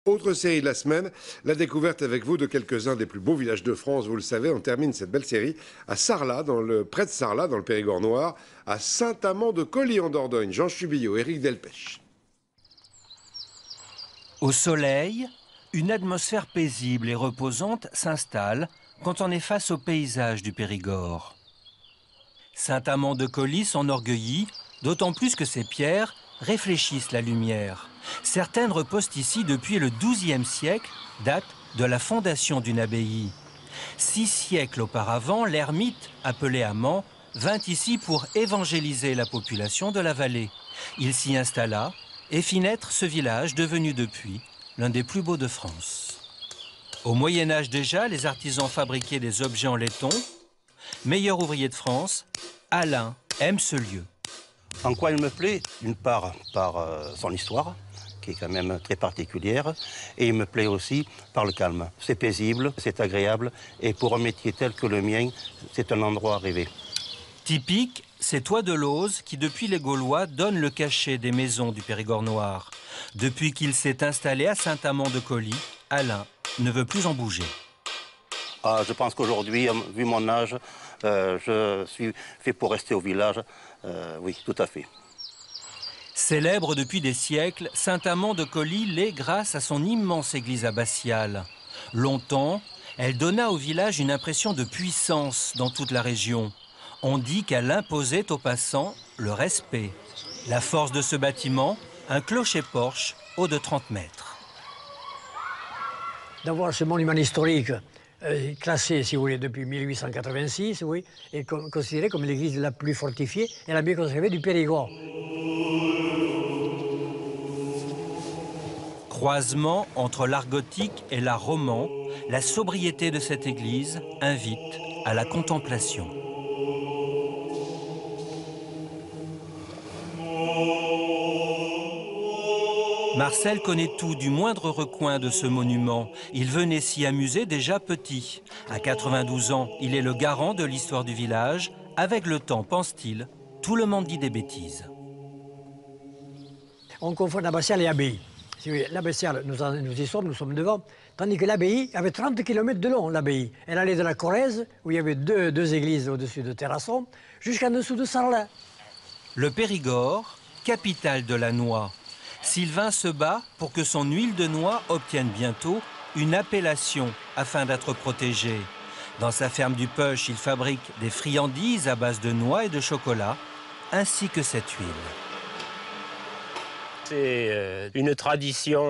Autre série de la semaine, la découverte avec vous de quelques-uns des plus beaux villages de France. Vous le savez, on termine cette belle série à Sarlat, près de Sarlat, dans le Périgord noir, à Saint-Amand-de-Colly en Dordogne. Jean Chubillot, Éric Delpech. Au soleil, une atmosphère paisible et reposante s'installe quand on est face au paysage du Périgord. Saint-Amand-de-Colly s'enorgueillit, d'autant plus que ces pierres réfléchissent la lumière. Certaines reposent ici depuis le XIIe siècle, date de la fondation d'une abbaye. 6 siècles auparavant, l'ermite, appelé Amand, vint ici pour évangéliser la population de la vallée. Il s'y installa et fit naître ce village devenu depuis l'un des plus beaux de France. Au Moyen-Âge déjà, les artisans fabriquaient des objets en laiton. Meilleur ouvrier de France, Alain aime ce lieu. En quoi il me plaît? D'une part, par son histoire, qui est quand même très particulière, et il me plaît aussi par le calme. C'est paisible, c'est agréable, et pour un métier tel que le mien, c'est un endroit à rêver. Typique, ces toits de lauze qui, depuis les Gaulois, donnent le cachet des maisons du Périgord noir. Depuis qu'il s'est installé à Saint-Amand-de-Colly, Alain ne veut plus en bouger. Je pense qu'aujourd'hui, vu mon âge, je suis fait pour rester au village. Oui, tout à fait. Célèbre depuis des siècles, Saint-Amand-de-Colly l'est grâce à son immense église abbatiale. Longtemps, elle donna au village une impression de puissance dans toute la région. On dit qu'elle imposait aux passants le respect. La force de ce bâtiment, un clocher-porche haut de 30 mètres. D'avoir ce monument historique classé, si vous voulez, depuis 1886, oui, et considéré comme l'église la plus fortifiée et la mieux conservée du Périgord. Croisement entre l'art gothique et l'art roman, la sobriété de cette église invite à la contemplation. Marcel connaît tout du moindre recoin de ce monument. Il venait s'y amuser déjà petit. À 92 ans, il est le garant de l'histoire du village. Avec le temps, pense-t-il, tout le monde dit des bêtises. On confond l'abbatiale et l'abbaye. L'abbatiale, nous y sommes, nous sommes devant. Tandis que l'abbaye avait 30 km de long, l'abbaye. Elle allait de la Corrèze, où il y avait deux églises au-dessus de Terrasson, jusqu'en dessous de Sarlat. Le Périgord, capitale de la noix. Sylvain se bat pour que son huile de noix obtienne bientôt une appellation afin d'être protégée. Dans sa ferme du Peuch, il fabrique des friandises à base de noix et de chocolat, ainsi que cette huile. C'est une tradition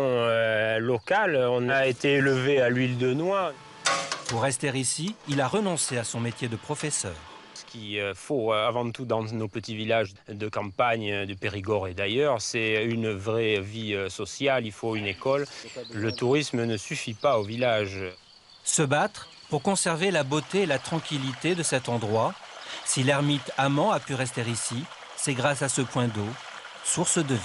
locale. On a été élevé à l'huile de noix. Pour rester ici, il a renoncé à son métier de professeur. Ce qu'il faut avant tout dans nos petits villages de campagne du Périgord et d'ailleurs, c'est une vraie vie sociale, il faut une école. Le tourisme ne suffit pas au village. Se battre pour conserver la beauté et la tranquillité de cet endroit. Si l'ermite Amand a pu rester ici, c'est grâce à ce point d'eau, source de vie.